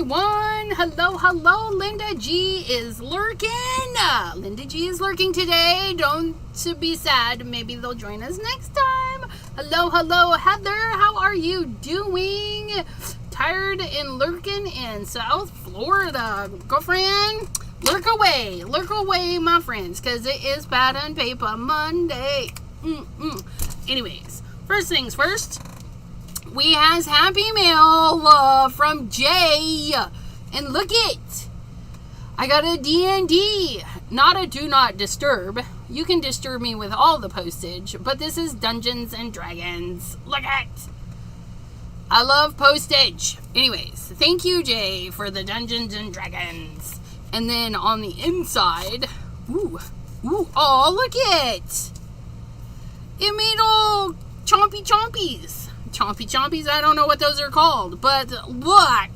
everyone. Hello. Linda G is lurking. Linda G is lurking today. Don't be sad. Maybe they'll join us next time. Hello, Heather. How are you doing? Tired and lurking in South Florida. Girlfriend, lurk away, my friends, because it is Pad and Paper Monday. Anyways, first things first. We has Happy Mail from Jay, and look it. I got a D&D, not a do not disturb. You can disturb me with all the postage, but this is Dungeons and Dragons. Look at. I love postage. Anyways, thank you, Jay, for the Dungeons and Dragons. And then on the inside, oh, look it. It made all chompy chompies. Chompy chompies, I don't know what those are called, but look.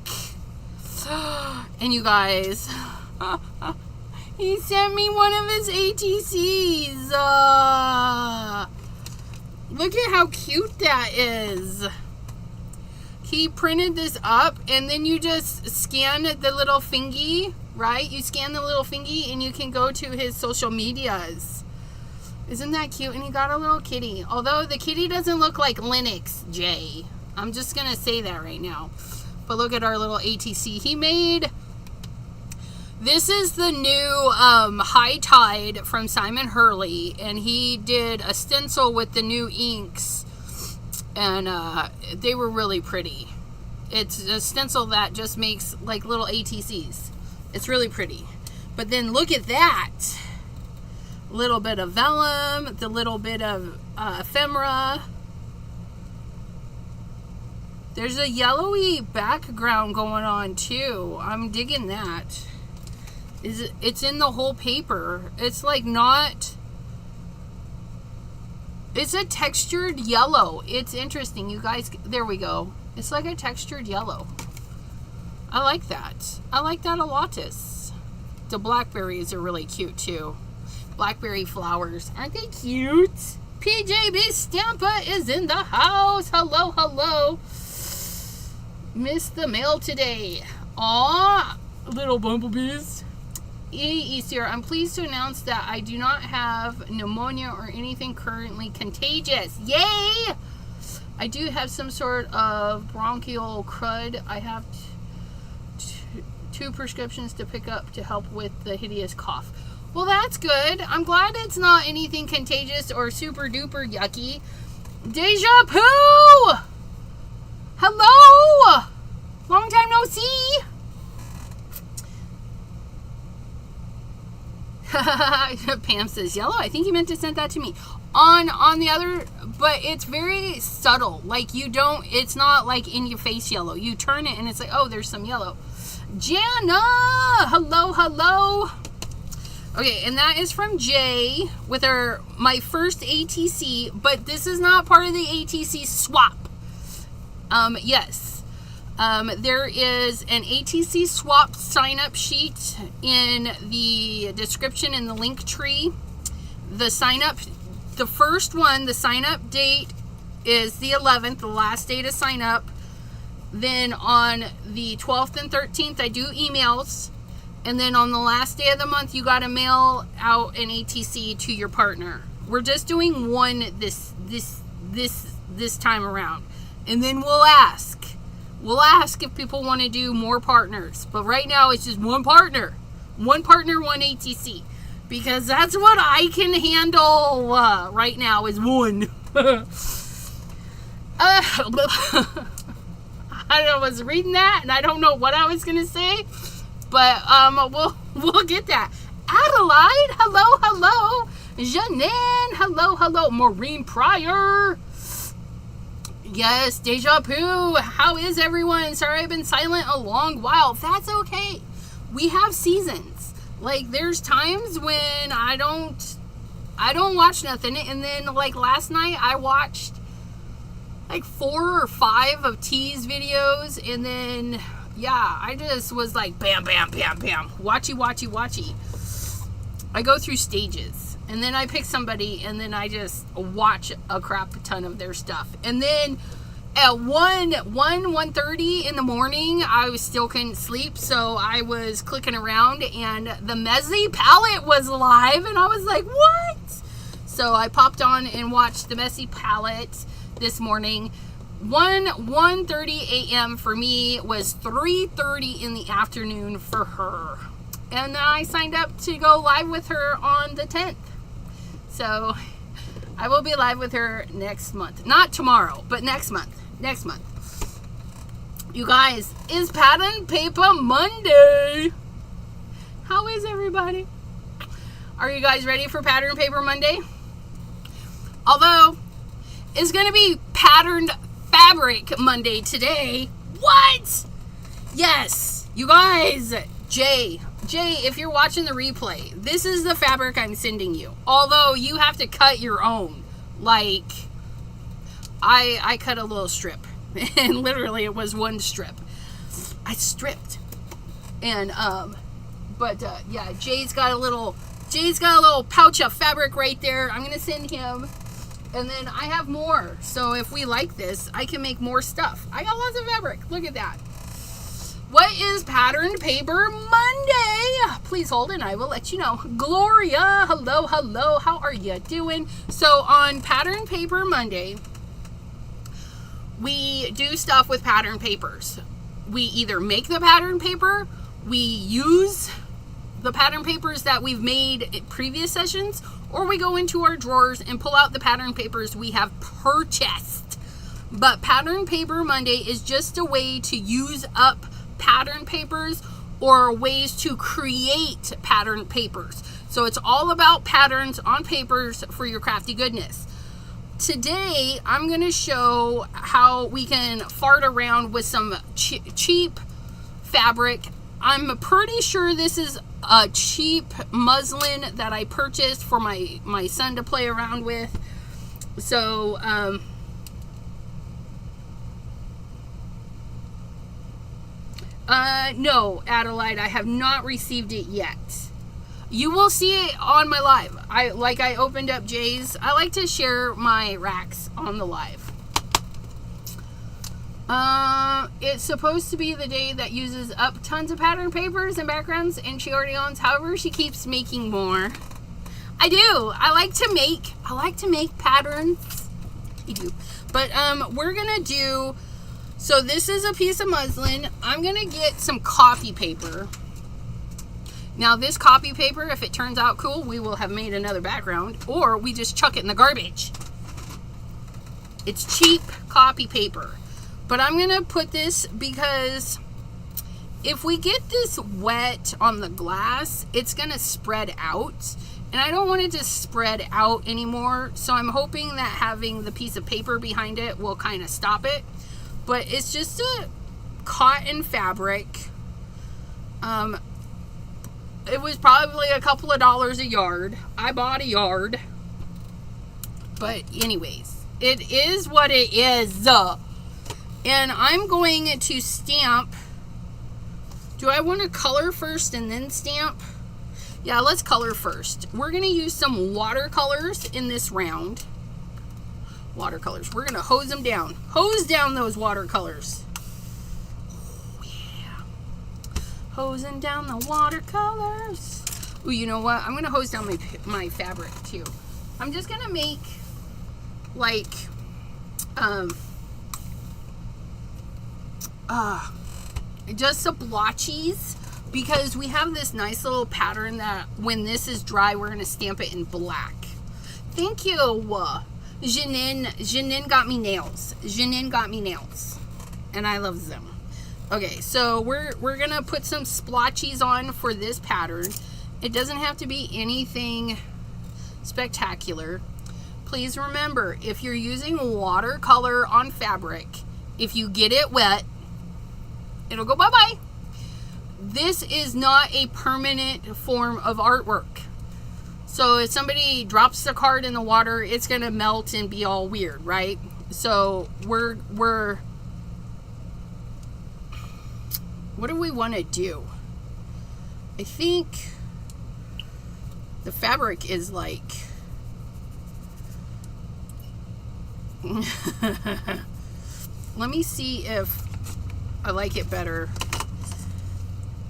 And you guys, he sent me one of his ATCs. Look at how cute that is. He printed this up, and then you just scan the little fingy, right? You scan the little fingy, and you can go to his social medias. Isn't that cute? And he got a little kitty. Although the kitty doesn't look like Linux, Jay. I'm just going to say that right now. But look at our little ATC he made. This is the new High Tide from Simon Hurley. And he did a stencil with the new inks. And they were really pretty. It's a stencil that just makes like little ATCs. It's really pretty. But then look at that. Little bit of vellum, the little bit of ephemera. There's a yellowy background going on too. I'm digging that. It's in the whole paper. It's like not. It's a textured yellow. It's interesting, you guys. There we go. It's like a textured yellow. I like that. I like that a lotus. The blackberries are really cute too. Blackberry flowers. Aren't they cute? PJB Stampa is in the house. Hello. Missed the mail today. Aw, little bumblebees. Easier. I'm pleased to announce that I do not have pneumonia or anything currently contagious. Yay! I do have some sort of bronchial crud. I have two prescriptions to pick up to help with the hideous cough. Well, that's good. I'm glad it's not anything contagious or super duper yucky. Deja Poo! Hello! Long time no see. Pam says yellow. I think he meant to send that to me. On the other, but it's very subtle. Like you don't, it's not like in your face yellow. You turn it and it's like, oh, there's some yellow. Jana! Hello. Okay, and that is from Jay with my first ATC, but this is not part of the ATC swap. Yes. There is an ATC swap sign-up sheet in the description in the link tree. The first one, the sign-up date is the 11th, the last day to sign up. Then on the 12th and 13th, I do emails. And then on the last day of the month, you got to mail out an ATC to your partner. We're just doing one this time around. And then we'll ask. We'll ask if people want to do more partners. But right now, it's just one partner. One partner, one ATC. Because that's what I can handle right now is one. I was reading that, and I don't know what I was going to say. But we'll get that. Adelaide, hello. Janine, hello. Maureen Pryor. Yes, Deja Poo. How is everyone? Sorry I've been silent a long while. That's okay. We have seasons. Like there's times when I don't watch nothing, and then like last night I watched like 4 or 5 of T's videos, and then yeah, I just was like, bam. Watchy. I go through stages. And then I pick somebody, and then I just watch a crap ton of their stuff. And then at 1:30 in the morning, I still couldn't sleep, so I was clicking around, and the Messy Palette was live, and I was like, what? So I popped on and watched the Messy Palette this morning. 1:30 a.m. for me was 3:30 in the afternoon for her. And then I signed up to go live with her on the 10th. So I will be live with her next month. Not tomorrow, but next month. Next month. You guys, it's Pattern Paper Monday. How is everybody? Are you guys ready for Pattern Paper Monday? Although, it's going to be Patterned Fabric Monday today. What? Yes, you guys. Jay, if you're watching the replay, this is the fabric I'm sending you. Although you have to cut your own. Like, I cut a little strip, and literally it was one strip. I stripped, and yeah, Jay's got a little pouch of fabric right there. I'm gonna send him. And then I have more. So if we like this, I can make more stuff. I got lots of fabric. Look at that. What is Patterned Paper Monday? Please hold and I will let you know. Gloria, hello. How are you doing? So on Patterned Paper Monday, we do stuff with pattern papers. We either make the pattern paper, we use the pattern papers that we've made in previous sessions, or we go into our drawers and pull out the pattern papers we have purchased. But Pattern Paper Monday is just a way to use up pattern papers or ways to create pattern papers. So it's all about patterns on papers for your crafty goodness. Today, I'm going to show how we can fart around with some cheap fabric. I'm pretty sure this is a cheap muslin that I purchased for my son to play around with. So, no, Adelaide, I have not received it yet. You will see it on my live. I opened up Jay's. I like to share my racks on the live. It's supposed to be the day that uses up tons of pattern papers and backgrounds, and she already owns. However, she keeps making more. I do. I like to make patterns. I do. But we're gonna do. So this is a piece of muslin. I'm gonna get some copy paper. Now this copy paper, if it turns out cool, we will have made another background, or we just chuck it in the garbage. It's cheap copy paper. But I'm going to put this because if we get this wet on the glass, it's going to spread out. And I don't want it to spread out anymore. So I'm hoping that having the piece of paper behind it will kind of stop it. But it's just a cotton fabric. It was probably a couple of dollars a yard. I bought a yard. But anyways, it is what it is. And I'm going to stamp. Do I want to color first and then stamp? Yeah, let's color first. We're going to use some watercolors in this round. Watercolors. We're going to hose them down. Hose down those watercolors. Oh, yeah. Hosing down the watercolors. Ooh, you know what? I'm going to hose down my fabric too. I'm just going to make like just some blotchies, because we have this nice little pattern that when this is dry, we're going to stamp it in black. Thank you. Janine got me nails. Janine got me nails. And I love them. Okay, so we're going to put some splotchies on for this pattern. It doesn't have to be anything spectacular. Please remember, if you're using watercolor on fabric, if you get it wet, it'll go bye-bye. This is not a permanent form of artwork. So if somebody drops the card in the water, it's going to melt and be all weird, right? So we're what do we want to do? I think the fabric is like let me see if I like it better.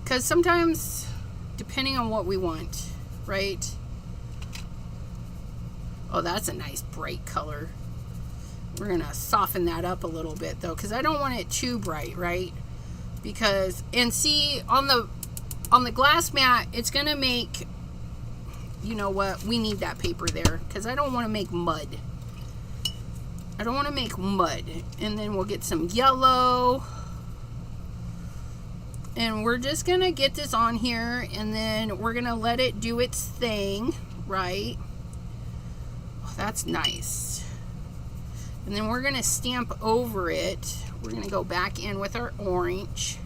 Because sometimes, depending on what we want, right? Oh, that's a nice bright color. We're going to soften that up a little bit, though, because I don't want it too bright, right? Because, and see, on the glass mat, it's going to make, you know what, we need that paper there, because I don't want to make mud. I don't want to make mud. And then we'll get some yellow. And we're just going to get this on here, and then we're going to let it do its thing, right? Oh, that's nice. And then we're going to stamp over it. We're going to go back in with our orange.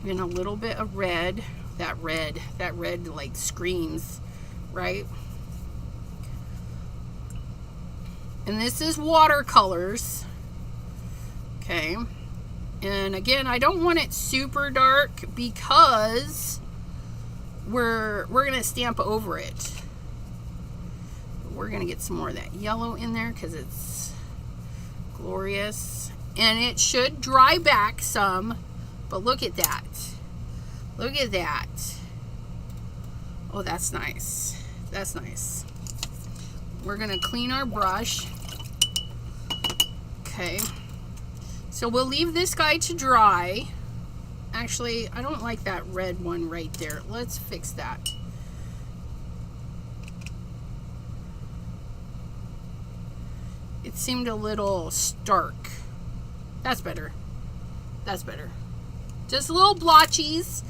And a little bit of red. That red like screams, right? And this is watercolors. Okay. And again, I don't want it super dark because we're going to stamp over it. We're going to get some more of that yellow in there because it's glorious. And it should dry back some, but look at that. Look at that. Oh, that's nice. That's nice. We're going to clean our brush. Okay. So we'll leave this guy to dry. Actually, I don't like that red one right there. Let's fix that. It seemed a little stark. That's better. That's better. Just little blotchies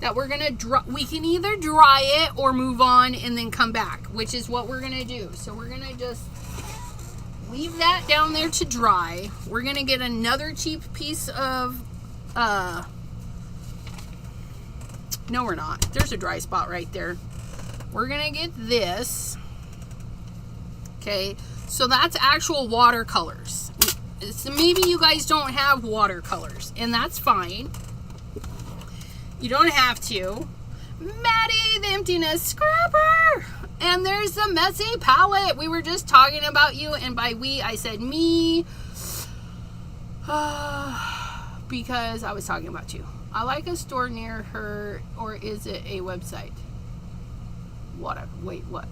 that we're gonna dry. We can either dry it or move on and then come back, which is what we're gonna do. So we're gonna just leave that down there to dry. We're gonna get another cheap piece of no, we're not. There's a dry spot right there. We're gonna get this. Okay, so that's actual watercolors. So maybe you guys don't have watercolors, and that's fine. You don't have to. Maddie, the emptiness scrubber. And there's the messy palette. We were just talking about you, and by we, I said me. Because I was talking about you. I like a store near her, or is it a website? What? Wait, what?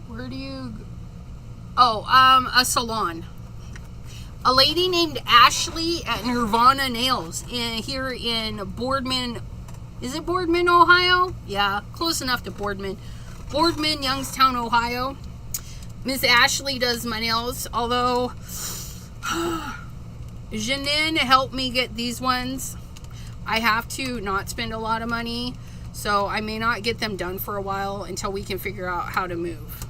Where do you... Oh, a salon. A lady named Ashley at Nirvana Nails here in Boardman. Is it Boardman, Ohio? Yeah, close enough to Boardman. Boardman, Youngstown, Ohio. Miss Ashley does my nails, although Janine helped me get these ones. I have to not spend a lot of money, so I may not get them done for a while until we can figure out how to move.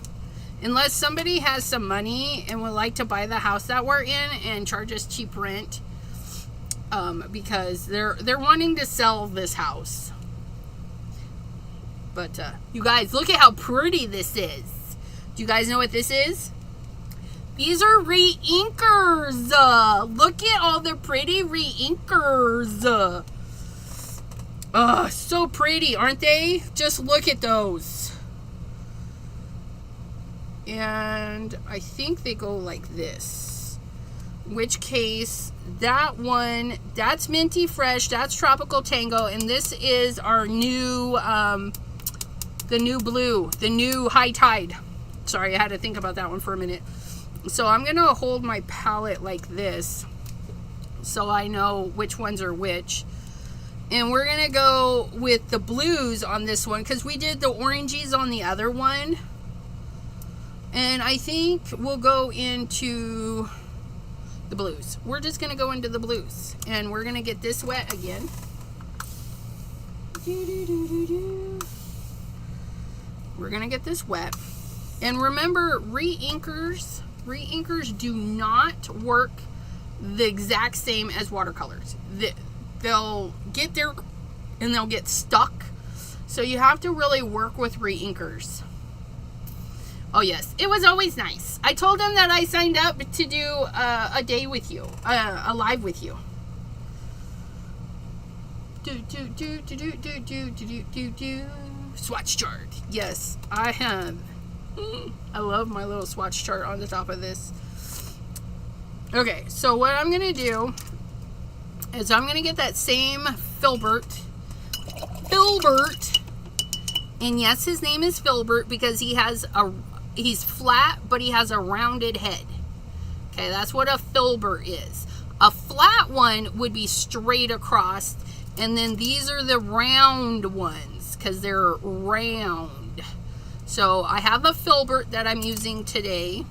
Unless somebody has some money and would like to buy the house that we're in and charge us cheap rent, because they're wanting to sell this house. But you guys, look at how pretty this is. Do you guys know what this is? These are re-inkers. Look at all the pretty re-inkers. So pretty, aren't they? Just look at those. And I think they go like this. In which case, that one, that's Minty Fresh, that's Tropical Tango, and this is our new, the new blue, the new High Tide. Sorry, I had to think about that one for a minute. So I'm going to hold my palette like this so I know which ones are which. And we're going to go with the blues on this one because we did the oranges on the other one. And I think we'll go into the blues. We're just going to go into the blues. And we're going to get this wet again. We're going to get this wet. And remember, re-inkers do not work the exact same as watercolors. They'll get there and they'll get stuck. So you have to really work with re-inkers. Oh yes, it was always nice. I told them that I signed up to do a day with you, a live with you. Swatch chart. Yes, I have. I love my little swatch chart on the top of this. Okay, so what I'm going to do is I'm going to get that same filbert. And yes, his name is Filbert because he's flat, but he has a rounded head. Okay, that's what a filbert is. A flat one would be straight across, and then these are the round ones because they're round. So I have a filbert that I'm using today.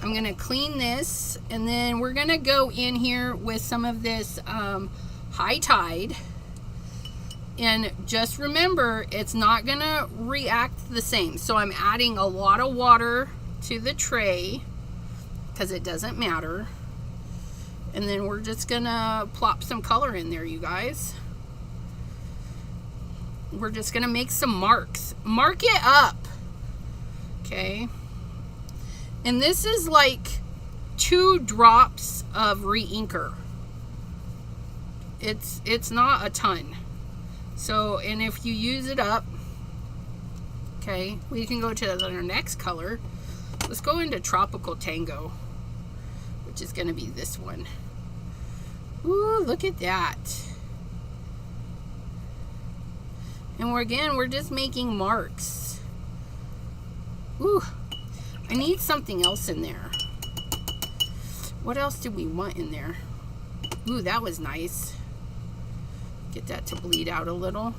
I'm going to clean this, and then we're going to go in here with some of this High Tide. And just remember, it's not going to react the same. So I'm adding a lot of water to the tray because it doesn't matter. And then we're just going to plop some color in there, you guys. We're just going to make some marks. Mark it up. Okay. And this is like 2 drops of re-inker. It's not a ton. So, and if you use it up, okay, we can go to our next color. Let's go into Tropical Tango, which is going to be this one. Ooh, look at that. And we're just making marks. Ooh, I need something else in there. What else did we want in there? Ooh, that was nice. Get that to bleed out a little.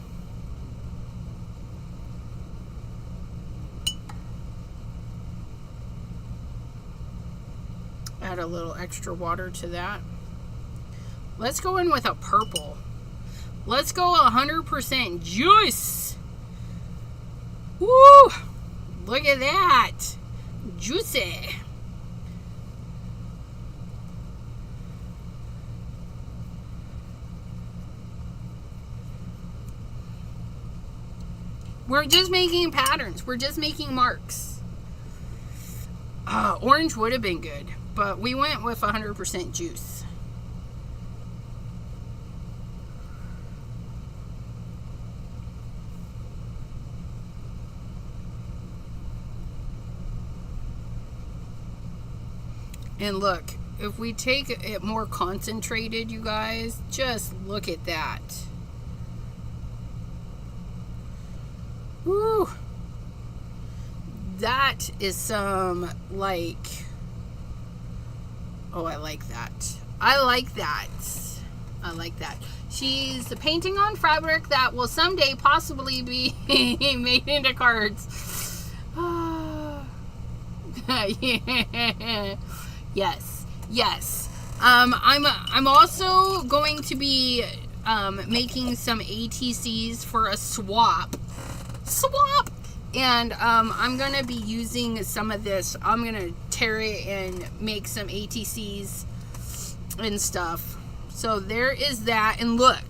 Add a little extra water to that. Let's go in with a purple. Let's go 100% juice. Woo! Look at that. Juicy. We're just making patterns. We're just making marks. Orange would have been good, but we went with 100% juice. And look, if we take it more concentrated, you guys, just look at that. Woo! That is some, like, oh, I like that. I like that. I like that. She's painting on fabric that will someday possibly be made into cards. Yeah. Yes. Yes. I'm also going to be making some ATCs for a swap. And I'm gonna be using some of this. I'm gonna tear it and make some ATCs and stuff. So there is that. And look,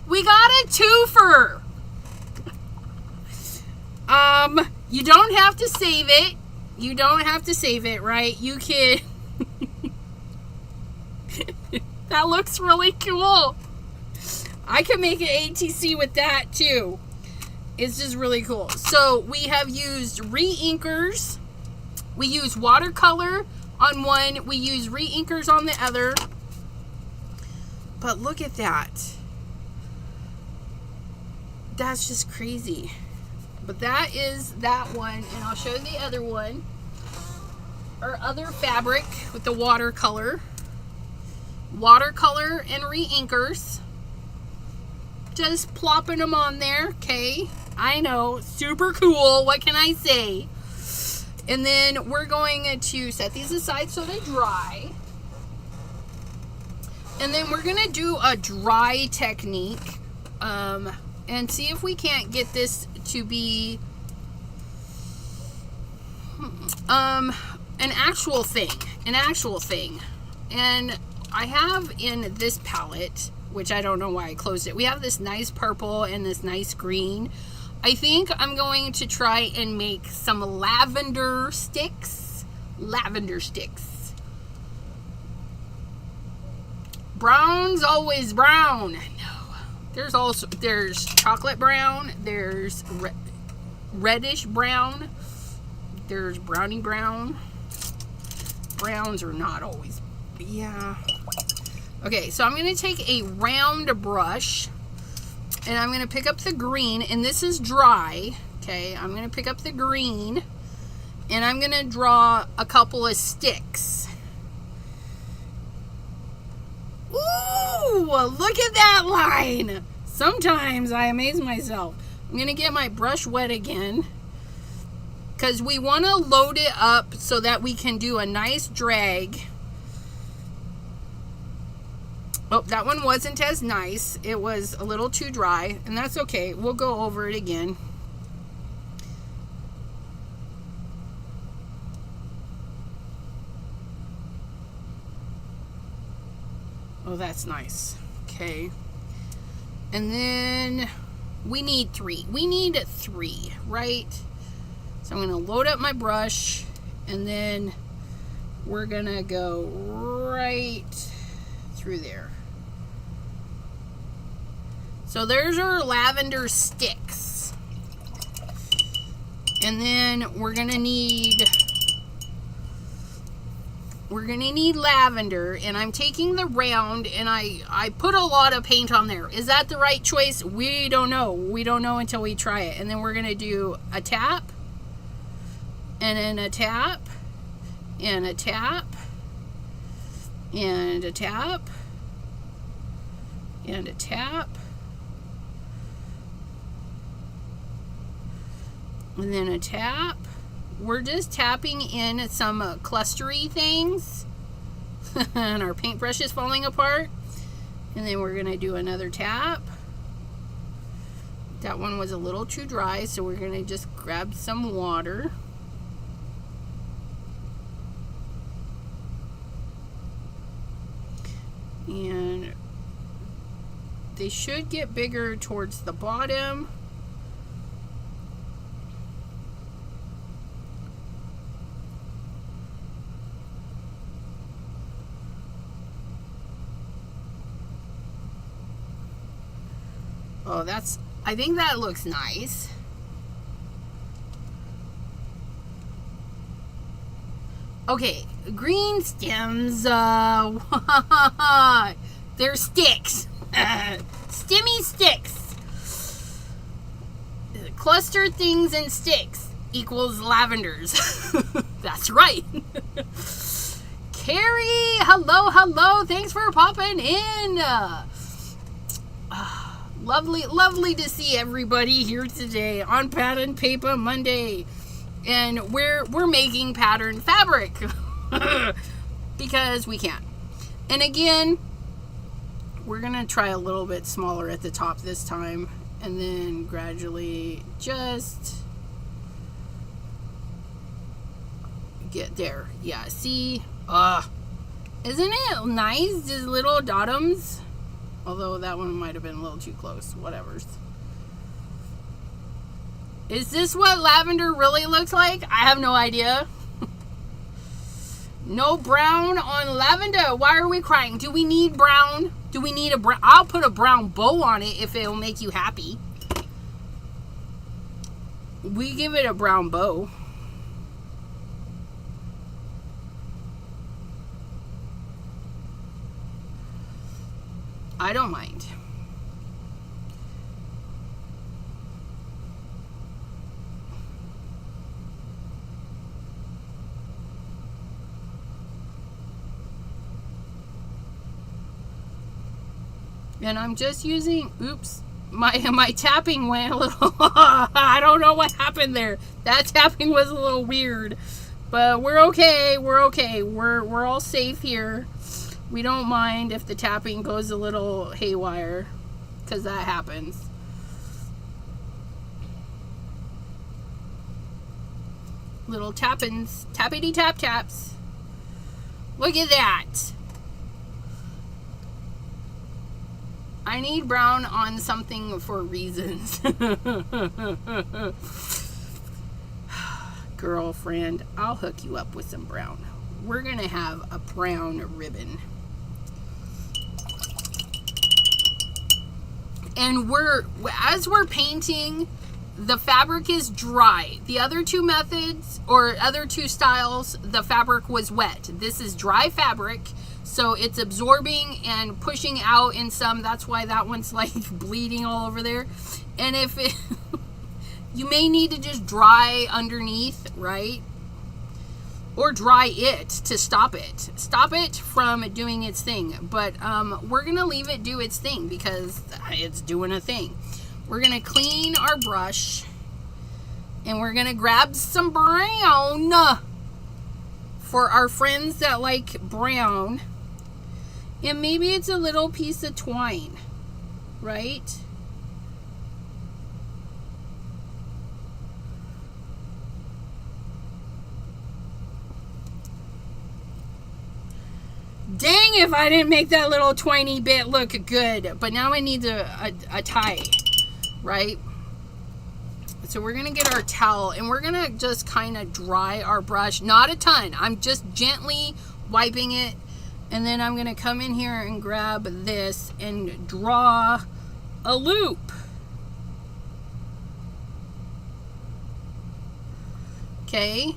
we got a twofer. You don't have to save it. You don't have to save it, right? You can. That looks really cool. I can make an ATC with that too. It's just really cool. So we have used re-inkers. We use watercolor on one. We use re-inkers on the other. But look at that. That's just crazy. But that is that one. And I'll show you the other one. Our other fabric with the watercolor. Watercolor and re-inkers. Just plopping them on there. Okay. I know. Super cool. What can I say? And then we're going to set these aside so they dry. And then we're going to do a dry technique. And see if we can't get this to be an actual thing. And I have in this palette, which I don't know why I closed it, we have this nice purple and this nice green. I think I'm going to try and make some lavender sticks. Brown's always brown. No. There's chocolate brown, there's reddish brown, there's brownie brown, browns are not always, yeah. Okay, so I'm going to take a round brush, and I'm going to pick up the green, and this is dry. Okay, I'm going to pick up the green, and I'm going to draw a couple of sticks. Ooh, look at that line. Sometimes I amaze myself. I'm going to get my brush wet again, because we want to load it up so that we can do a nice drag. Oh, that one wasn't as nice. It was a little too dry, and that's okay. We'll go over it again. Oh, that's nice. Okay. And then we need 3. We need 3, right? So I'm going to load up my brush, and then we're going to go right through there. So there's our lavender sticks. And then we're going to need lavender, and I'm taking the round, and I put a lot of paint on there. Is that the right choice? We don't know. We don't know until we try it. And then we're going to do a tap, and then a tap, and a tap, and a tap, and a tap, and then a tap. We're just tapping in some clustery things, and our paintbrush is falling apart. And then we're going to do another tap. That one was a little too dry, so we're going to just grab some water. And they should get bigger towards the bottom. Oh, I think that looks nice. Okay, green stems, they're sticks. Stemmy sticks. Cluster things and sticks equals lavenders. That's right. Carrie, hello. Thanks for popping in. Lovely to see everybody here today on Pattern Paper Monday, and we're making pattern fabric because we can. And again, we're gonna try a little bit smaller at the top this time, and then gradually just get there. Yeah, see, isn't it nice? These little dotums. Although that one might have been a little too close. Whatevers. Is this what lavender really looks like? I have no idea. No brown on lavender. Why are we crying? Do we need brown? Do we need a brown? I'll put a brown bow on it if it'll make you happy. We give it a brown bow. I don't mind. And I'm just using, oops, my tapping went a little, I don't know what happened there. That tapping was a little weird, but we're okay. We're all safe here. We don't mind if the tapping goes a little haywire, because that happens. Little tappins, tappity tap taps. Look at that. I need brown on something for reasons. Girlfriend, I'll hook you up with some brown. We're gonna have a brown ribbon. And as we're painting, the fabric is dry. The other two methods or other two styles, the fabric was wet. This is dry fabric, so it's absorbing and pushing out in some. That's why that one's like bleeding all over there. And if it, you may need to just dry underneath, right? Or dry it to stop it from doing its thing. But we're gonna leave it do its thing because it's doing a thing. We're gonna clean our brush and we're gonna grab some brown for our friends that like brown. And maybe it's a little piece of twine, right? Dang if I didn't make that little twiny bit look good. But now I need a tie, right? So we're going to get our towel and we're going to just kind of dry our brush. Not a ton. I'm just gently wiping it. And then I'm going to come in here and grab this and draw a loop. Okay.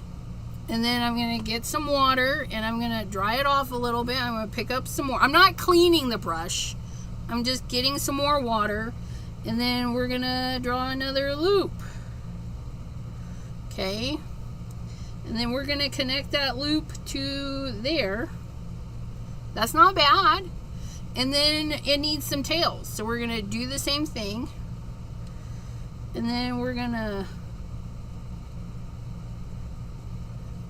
And then I'm going to get some water and I'm going to dry it off a little bit. I'm going to pick up some more. I'm not cleaning the brush. I'm just getting some more water. And then we're going to draw another loop. Okay. And then we're going to connect that loop to there. That's not bad. And then it needs some tails. So we're going to do the same thing. And then we're going to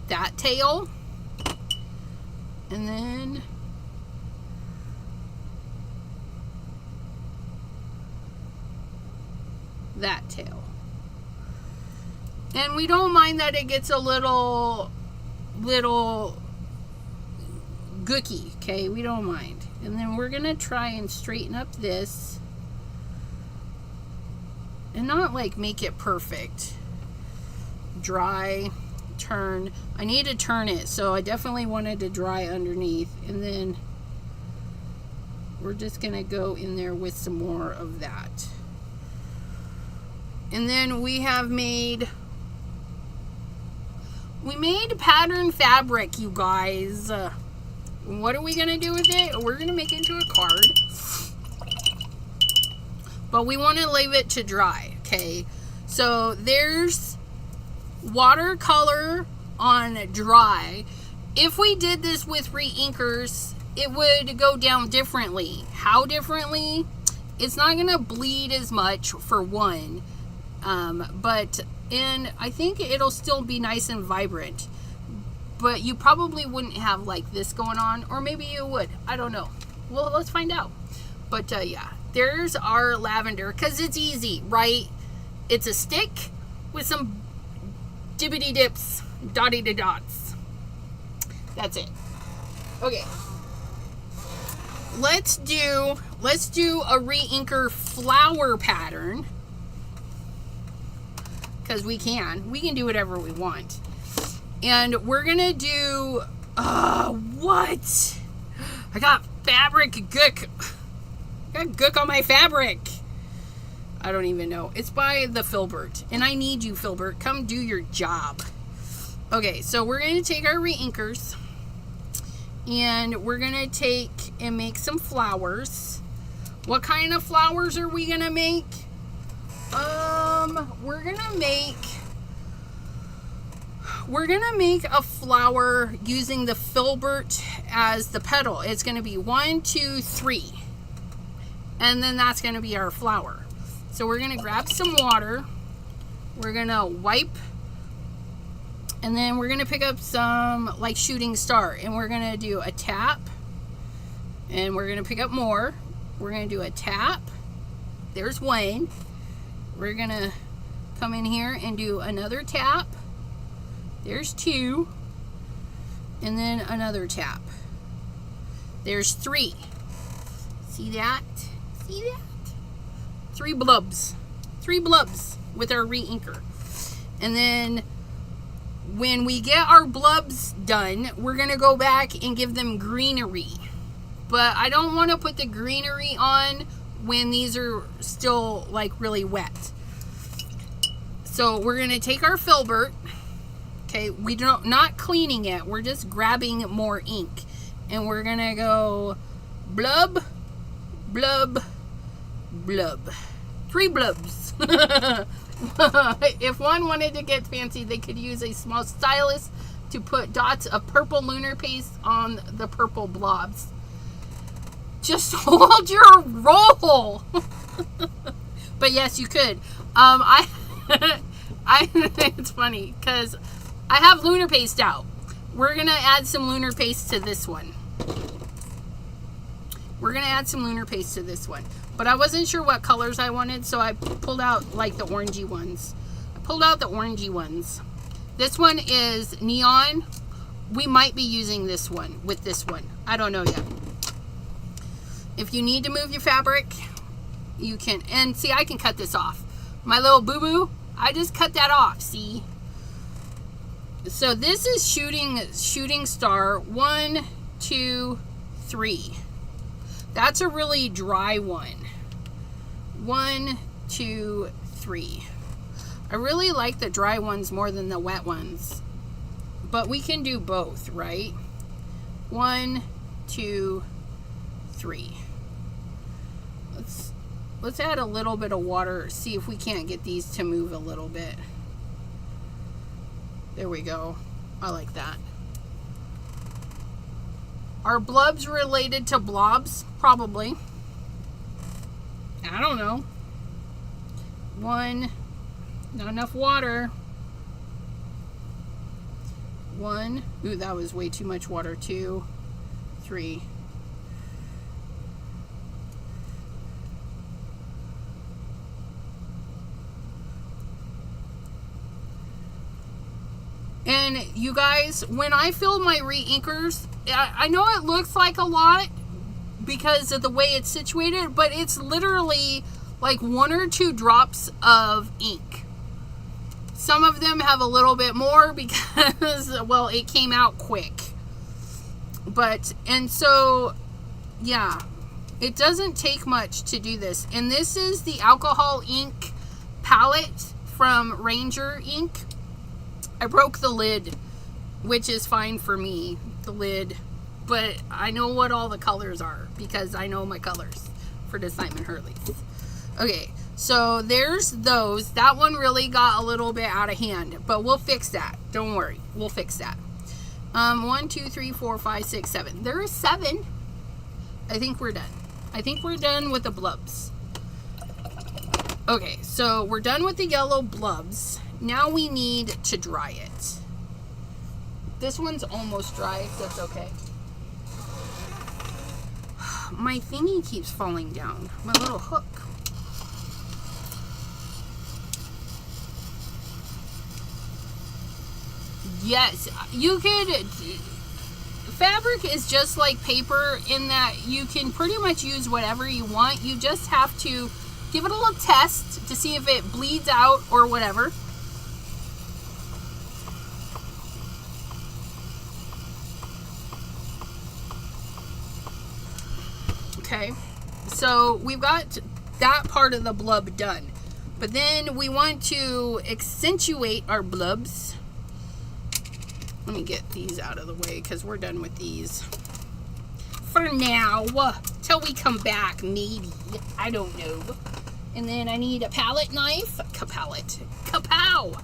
that tail, and then that tail. And we don't mind that it gets a little gooky, okay? We don't mind. And then we're gonna try and straighten up this and not like make it perfect. Dry, turn. I need to turn it, so I definitely wanted to dry underneath. And then we're just gonna go in there with some more of that. And then we made pattern fabric, you guys. What are we gonna do with it? We're gonna make it into a card, but we want to leave it to dry. Okay, so there's watercolor on dry. If we did this with reinkers, it would go down differently. How differently? It's not gonna bleed as much for one, but I think it'll still be nice and vibrant. But you probably wouldn't have like this going on, or maybe you would. I don't know. Well, let's find out. But yeah, there's our lavender, because it's easy, right? It's a stick with some dippity dips, dotty da dots. That's it. Okay. Let's do a reinker flower pattern, because we can do whatever we want. And we're gonna do what? I got fabric gook. I got gook on my fabric. I don't even know. It's by the Filbert. And I need you, Filbert. Come do your job. Okay, so we're going to take our reinkers. And we're going to take and make some flowers. What kind of flowers are we going to make? We're going to make a flower using the Filbert as the petal. It's going to be 1, 2, 3. And then that's going to be our flower. So we're going to grab some water, we're going to wipe, and then we're going to pick up some like shooting star, and we're going to do a tap, and we're going to pick up more. We're going to do a tap. There's one. We're going to come in here and do another tap. There's 2. And then another tap. There's 3. See that? See that? 3 blubs. 3 blubs with our reinker. And then when we get our blubs done, we're going to go back and give them greenery. But I don't want to put the greenery on when these are still like really wet. So we're going to take our filbert. Okay, we don't, not cleaning it. We're just grabbing more ink. And we're going to go blub, blub, blub. 3 blubs. If one wanted to get fancy, they could use a small stylus to put dots of purple lunar paste on the purple blobs. Just hold your roll. But yes, you could. It's funny because I have lunar paste out. We're gonna add some lunar paste to this one. But I wasn't sure what colors I wanted, so I pulled out like the orangey ones. This one is neon. We might be using this one with this one. I don't know yet. If you need to move your fabric, you can. And see, I can cut this off. My little boo-boo, I just cut that off, see? So this is shooting star 1, 2, 3. That's a really dry one. 1, 2, 3. I really like the dry ones more than the wet ones. But we can do both, right? 1, 2, 3. Let's add a little bit of water, see if we can't get these to move a little bit. There we go. I like that. Are blubs related to blobs? Probably. I don't know. 1, not enough water. 1, ooh, that was way too much water. 2, 3. And you guys, when I fill my re-inkers, I know it looks like a lot because of the way it's situated, but it's literally like 1 or 2 drops of ink. Some of them have a little bit more because, well, it came out quick. But, and so, yeah, it doesn't take much to do this. And this is the alcohol ink palette from Ranger Ink. I broke the lid, which is fine for me, the lid, but I know what all the colors are because I know my colors for the Simon Hurleys. Okay, so there's those. That one really got a little bit out of hand, but we'll fix that. Don't worry, we'll fix that. 1, 2, 3, 4, 5, 6, 7. There is 7. I think we're done. I think we're done with the blubs. Okay, so we're done with the yellow blubs. Now we need to dry it. This one's almost dry, so that's okay. My thingy keeps falling down. My little hook. Yes, you could. Fabric is just like paper in that you can pretty much use whatever you want. You just have to give it a little test to see if it bleeds out or whatever. Okay, so we've got that part of the blub done, but then we want to accentuate our blubs. Let me get these out of the way because we're done with these for now, till we come back, maybe. I don't know. And then I need a palette knife. Kapow!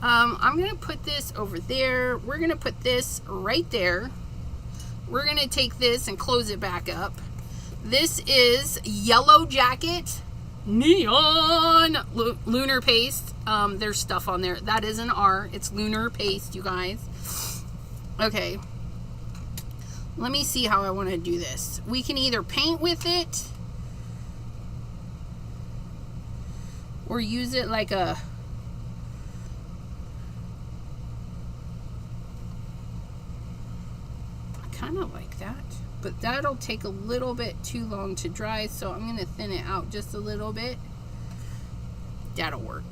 I'm gonna put this over there. We're gonna put this right there. We're gonna take this and close it back up. This is Yellow Jacket Neon Lunar Paste. There's stuff on there. That is an R. It's lunar paste, you guys. Okay. Let me see how I want to do this. We can either paint with it or use it like a... I kind of like that. But that'll take a little bit too long to dry, so I'm going to thin it out just a little bit. That'll work.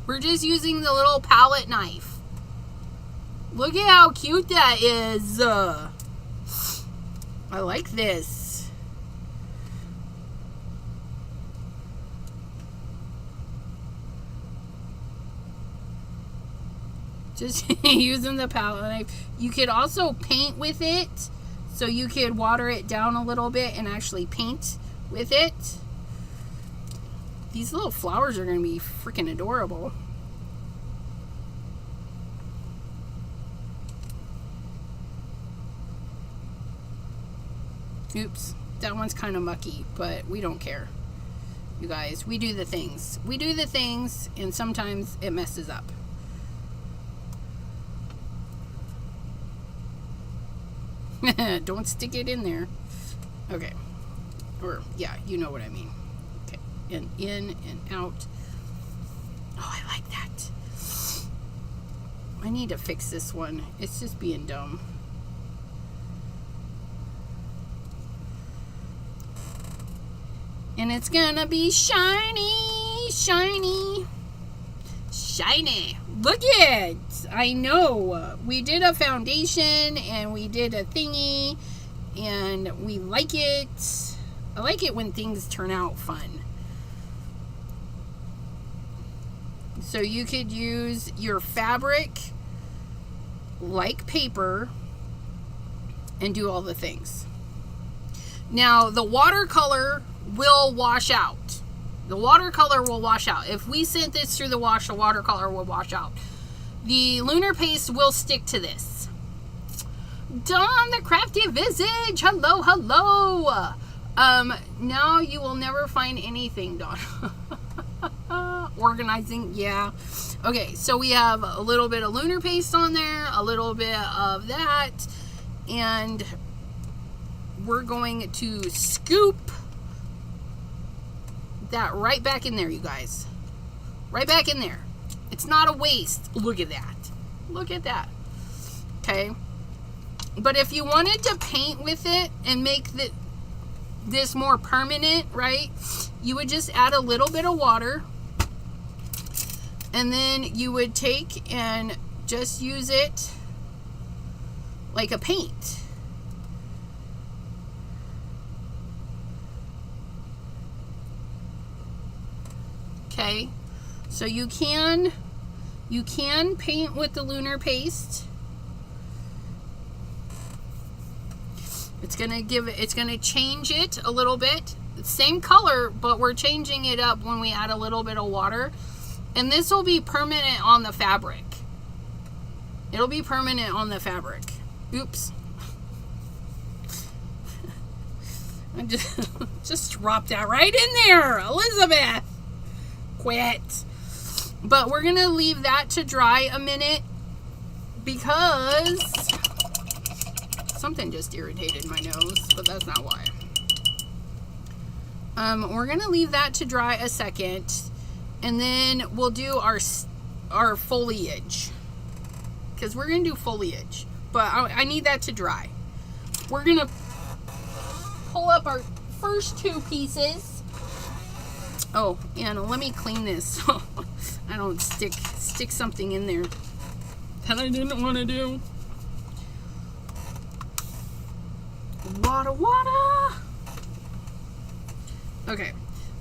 We're just using the little palette knife. Look at how cute that is. I like this. Just using the palette knife. You could also paint with it. So you could water it down a little bit and actually paint with it. These little flowers are going to be freaking adorable. Oops, that one's kind of mucky, but we don't care. You guys, we do the things. We do the things, and sometimes it messes up. Don't stick it in there. Okay. Or, yeah, you know what I mean. Okay. And in and out. Oh, I like that. I need to fix this one. It's just being dumb. And it's gonna be shiny, shiny, shiny. Look it! I know. We did a foundation and we did a thingy and we like it. I like it when things turn out fun. So you could use your fabric like paper and do all the things. Now, the watercolor will wash out. The watercolor will wash out. If we sent this through the wash, the watercolor will wash out. The lunar paste will stick to this. Dawn the Crafty Visage. Hello, hello. Now you will never find anything, Dawn. Organizing, yeah. Okay, so we have a little bit of lunar paste on there, a little bit of that, and we're going to scoop that right back in there, you guys. Right back in there. It's not a waste. Look at that. Look at that. Okay. But if you wanted to paint with it and make this more permanent, right, you would just add a little bit of water. And then you would take and just use it like a paint. Okay, so you can paint with the lunar paste. It's gonna change it a little bit. Same color, but we're changing it up when we add a little bit of water. And this will be permanent on the fabric. It'll be permanent on the fabric. Oops. I just dropped that right in there, Elizabeth. Quit. But we're gonna leave that to dry a minute because something just irritated my nose, but that's not why. We're gonna leave that to dry a second, and then we'll do our foliage, because we're gonna do foliage, but I need that to dry. We're gonna pull up our first two pieces. Oh, and let me clean this so I don't stick something in there that I didn't want to do. Water. Okay,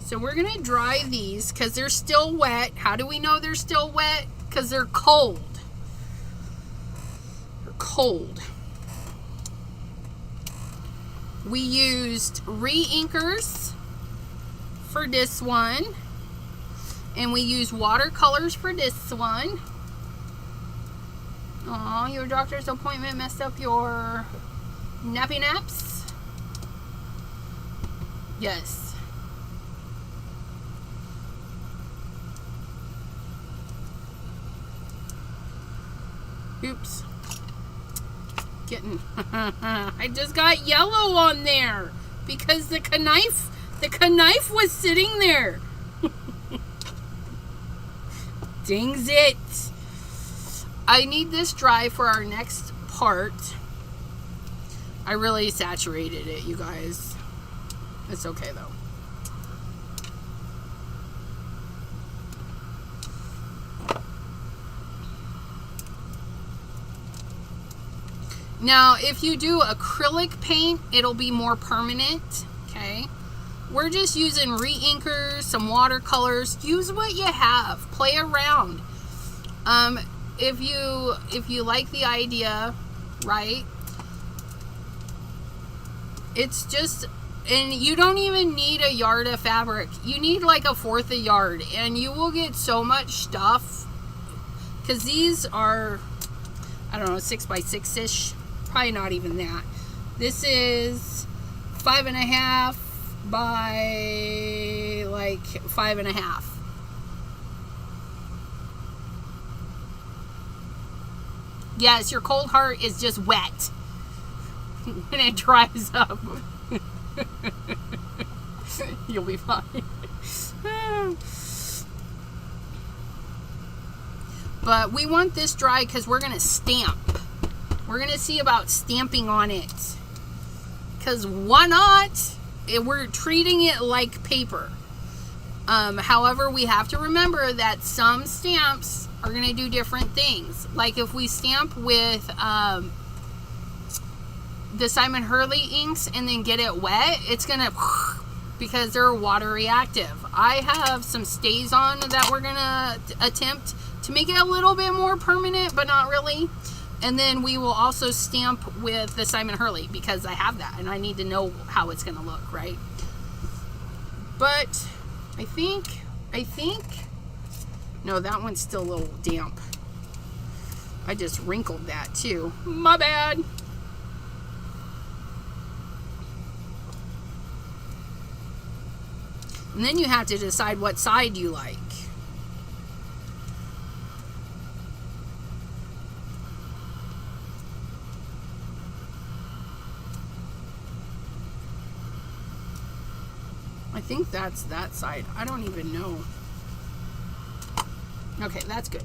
so we're gonna dry these because they're still wet. How do we know they're still wet? Because they're cold. They're cold. We used re-inkers for this one, and we use watercolors for this one. Oh, your doctor's appointment messed up your nappy naps? Yes. Oops. Getting I just got yellow on there because the knife was sitting there. Dings it. I need this dry for our next part. I really saturated it, you guys. It's okay though. Now, if you do acrylic paint, it'll be more permanent, okay? We're just using re-inkers, some watercolors. Use what you have. Play around. if you like the idea, right? It's just, and you don't even need a yard of fabric. You need like a fourth a yard, and you will get so much stuff. Because these are, I don't know, 6x6 ish. Probably not even that. This is 5.5 by like 5.5. Yes, your cold heart is just wet when it dries up. You'll be fine. But we want this dry because we're going to stamp. We're going to see about stamping on it. Because why not? We're treating it like paper. However, we have to remember that some stamps are going to do different things. Like if we stamp with the Simon Hurley inks and then get it wet, it's going to, because they're water reactive. I have some stays on that we're going to attempt to make it a little bit more permanent, but not really. And then we will also stamp with the Simon Hurley because I have that and I need to know how it's going to look, right? But I think, no, that one's still a little damp. I just wrinkled that too. My bad. And then you have to decide what side you like. I think that's that side. I don't even know. Okay, that's good.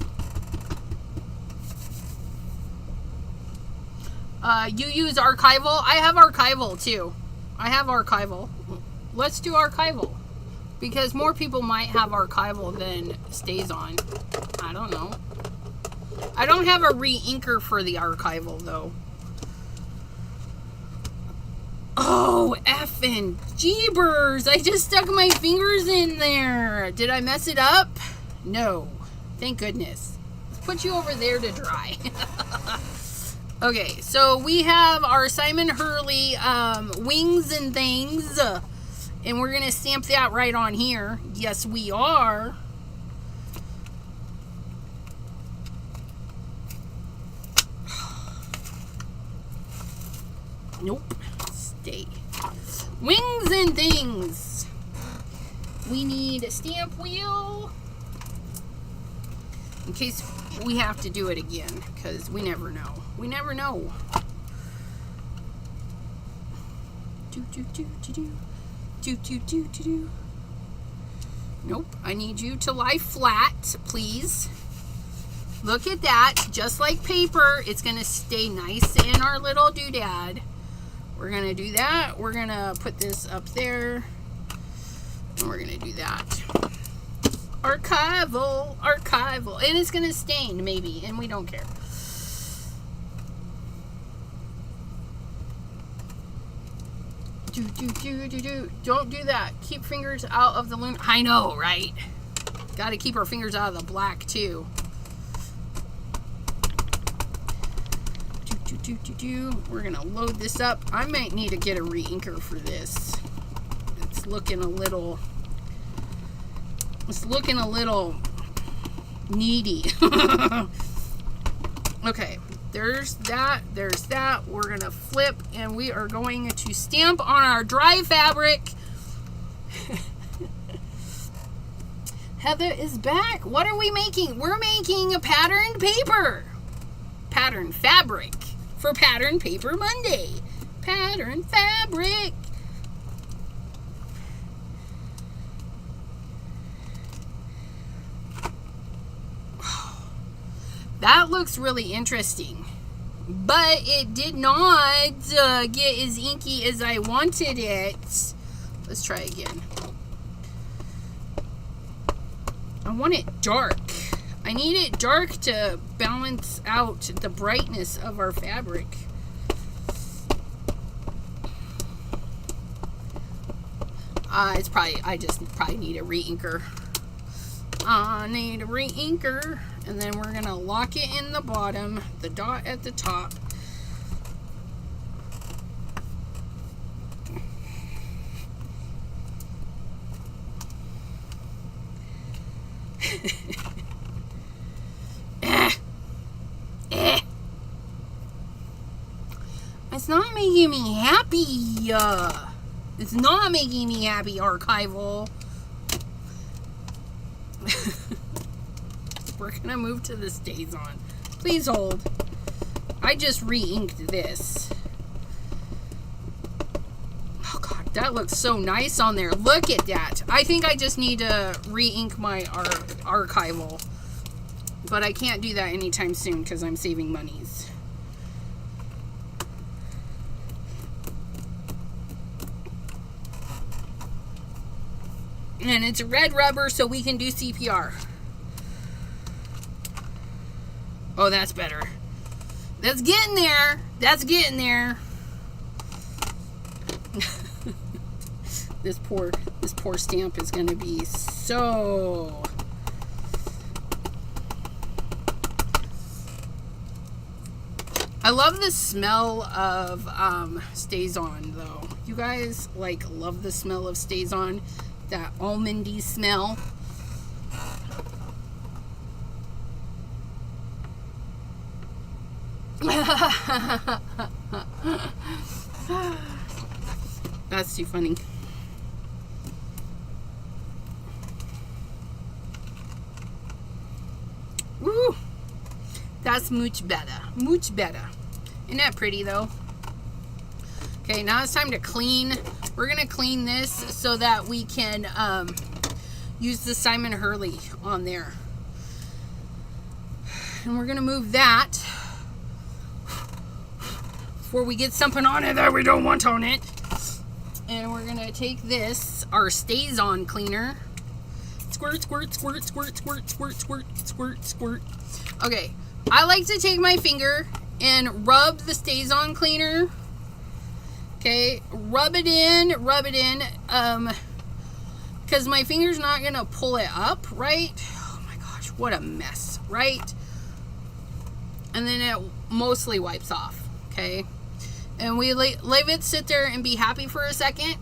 You use archival? I have archival too. I have archival. Let's do archival. Because more people might have archival than stays on. I don't know. I don't have a re-inker for the archival though. Oh, effing jeebers. I just stuck my fingers in there. Did I mess it up? No. Thank goodness. Let's put you over there to dry. Okay, so we have our Simon Hurley wings and things. And we're going to stamp that right on here. Yes, we are. Nope. Stay. Wings and things. We need a stamp wheel. In case we have to do it again. Because we never know. We never know. Nope, I need you to lie flat, please. Look at that, just like paper, it's gonna stay nice in our little doodad. We're gonna do that. We're gonna put this up there, and we're gonna do that. Archival, and it's gonna stain maybe, and we don't care. Don't do that. Keep fingers out of the loom. I know, right? Got to keep our fingers out of the black too. We're gonna load this up. I might need to get a re-inker for this. It's looking a little needy. Okay. There's that. We're going to flip and we are going to stamp on our dry fabric. Heather is back. What are we making? We're making a patterned paper. Patterned fabric for Pattern Paper Monday. Patterned fabric. That looks really interesting, but it did not get as inky as I wanted it. Let's try again. I want it dark. I need it dark to balance out the brightness of our fabric. I just probably need a re-inker. I need a re-inker, and then we're gonna lock it in the bottom, the dot at the top. It's not making me happy. It's not making me happy, archival. We're gonna move to the stays on. Please hold. I just re-inked this. Oh god, that looks so nice on there. Look at that. I think I just need to re-ink my archival. But I can't do that anytime soon because I'm saving monies. And it's red rubber so we can do CPR. Oh, that's better. That's getting there. That's getting there. This poor stamp is gonna be so... I love the smell of Stays On though. You guys like love the smell of Stays On? That almondy smell. That's too funny. Woo! That's much better. Much better. Isn't that pretty though? Okay, now it's time to clean. We're gonna clean this so that we can use the Simon Hurley on there. And we're gonna move that before we get something on it that we don't want on it. And we're gonna take this, our Stays On cleaner. Squirt, squirt, squirt, squirt, squirt, squirt, squirt, squirt, squirt. Okay, I like to take my finger and rub the Stays On cleaner. Okay, rub it in, because my finger's not gonna pull it up, right? Oh my gosh, what a mess, right? And then it mostly wipes off, okay? And we leave it sit there and be happy for a second.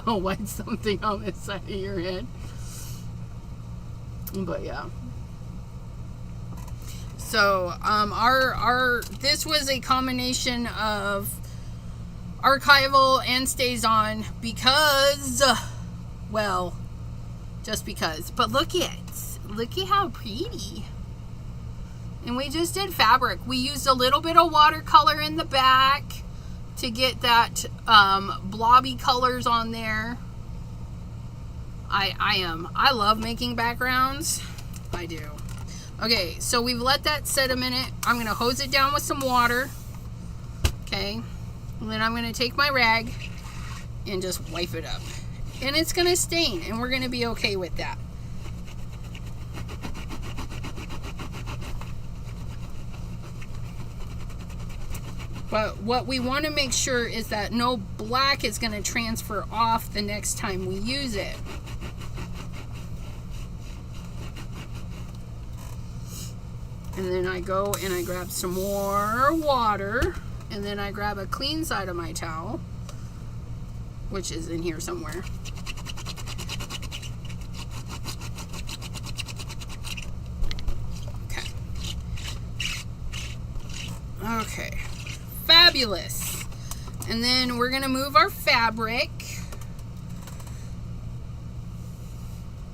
Wipe something on the side of your head. But yeah. So this was a combination of archival and Stays On because, well, just because. But look at how pretty. And we just did fabric. We used a little bit of watercolor in the back to get that blobby colors on there. I love making backgrounds. I do. Okay, so we've let that sit a minute. I'm gonna hose it down with some water. Okay, and then I'm gonna take my rag and just wipe it up. And it's gonna stain, and we're gonna be okay with that. But what we want to make sure is that no black is going to transfer off the next time we use it. And then I go and I grab some more water, and then I grab a clean side of my towel, which is in here somewhere. Okay. Okay. Fabulous. And then we're gonna move our fabric,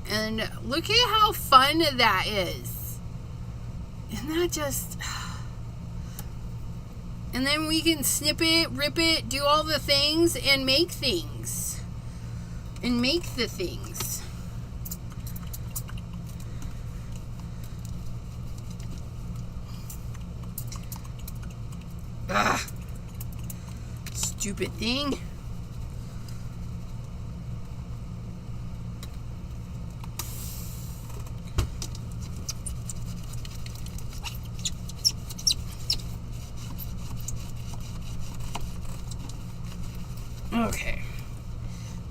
and look at how fun that is. Isn't that just... And then we can snip it, rip it, do all the things, and make things. And make the things. Ugh. Stupid thing. Okay.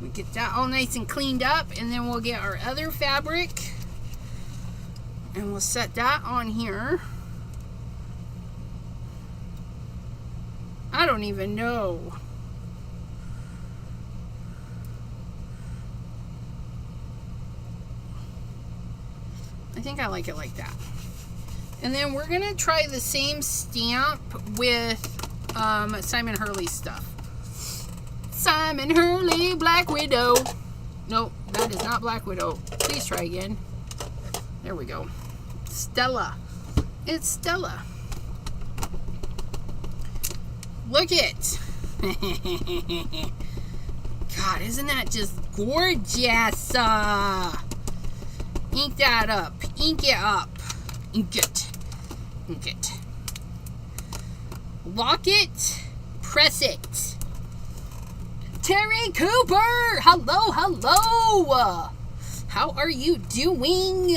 We get that all nice and cleaned up, and then we'll get our other fabric and we'll set that on here. I don't even know. I think I like it like that. And then we're gonna try the same stamp with Simon Hurley stuff. Simon Hurley, Black Widow. No, that is not Black Widow. Please try again. There we go. Stella. It's Stella. Look it. God, isn't that just gorgeous? Ink that up. Ink it up. Ink it. Ink it. Lock it. Press it. Terry Cooper! Hello, hello! How are you doing?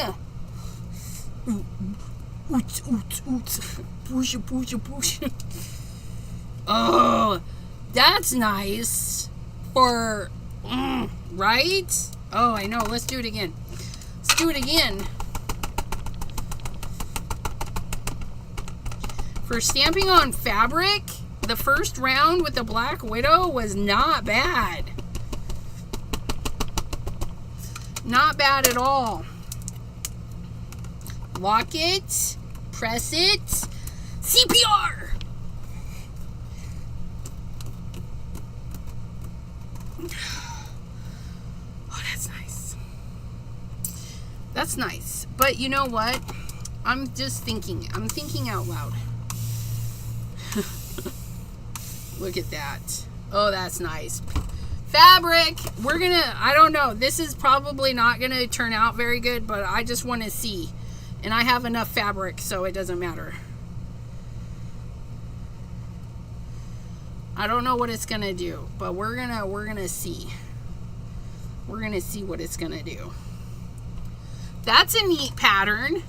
Oots, oots, oots. Push, push, push. Oh, that's nice. For, right? Oh, I know. Let's do it again. Let's do it again. For stamping on fabric, the first round with the Black Widow was not bad. Not bad at all. Lock it. Press it. CPR! Oh, that's nice. That's nice. But you know what? I'm just thinking. I'm thinking out loud. Look at that. Oh, that's nice. Fabric. We're gonna, I don't know. This is probably not gonna turn out very good, but I just want to see. And I have enough fabric, so it doesn't matter. I don't know what it's gonna do, but we're gonna see. We're gonna see what it's gonna do. That's a neat pattern.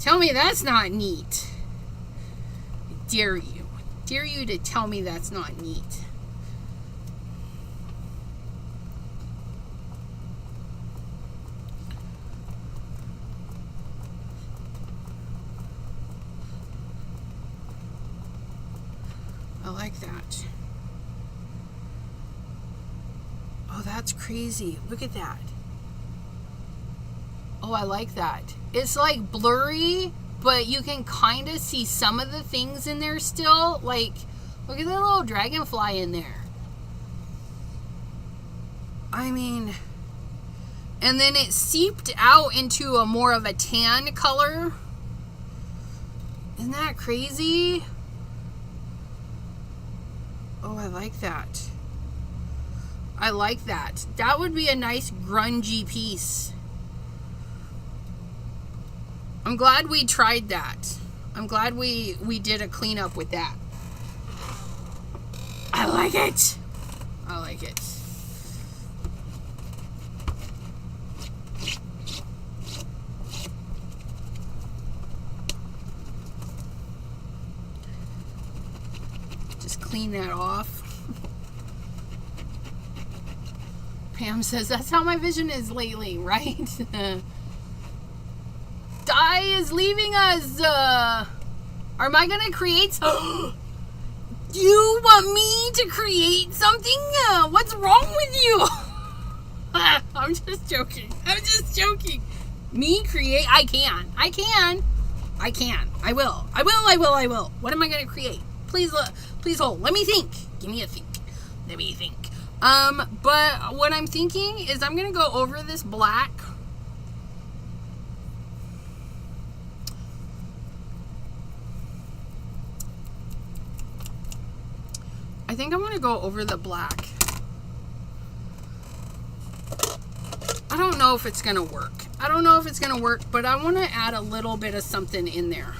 Tell me that's not neat. I dare you. Dare you to tell me that's not neat. I like that. Oh, that's crazy. Look at that. Oh, I like that. It's like blurry, but you can kind of see some of the things in there still. Like, look at the little dragonfly in there. I mean, and then it seeped out into a more of a tan color. Isn't that crazy? Oh, I like that. I like that. That would be a nice grungy piece. I'm glad we tried that. I'm glad we did a cleanup with that. I like it. I like it. Just clean that off. Pam says, that's how my vision is lately, right? Di is leaving us. Am I gonna create? You want me to create something? What's wrong with you? I'm just joking. I'm just joking. Me create? I can. I can. I can. I will. I will. I will. I will. What am I gonna create? Please, please hold. Let me think. Give me a think. Let me think. But what I'm thinking is I'm gonna go over this black. I think I'm going to go over the black. I don't know if it's going to work. I don't know if it's going to work, but I want to add a little bit of something in there.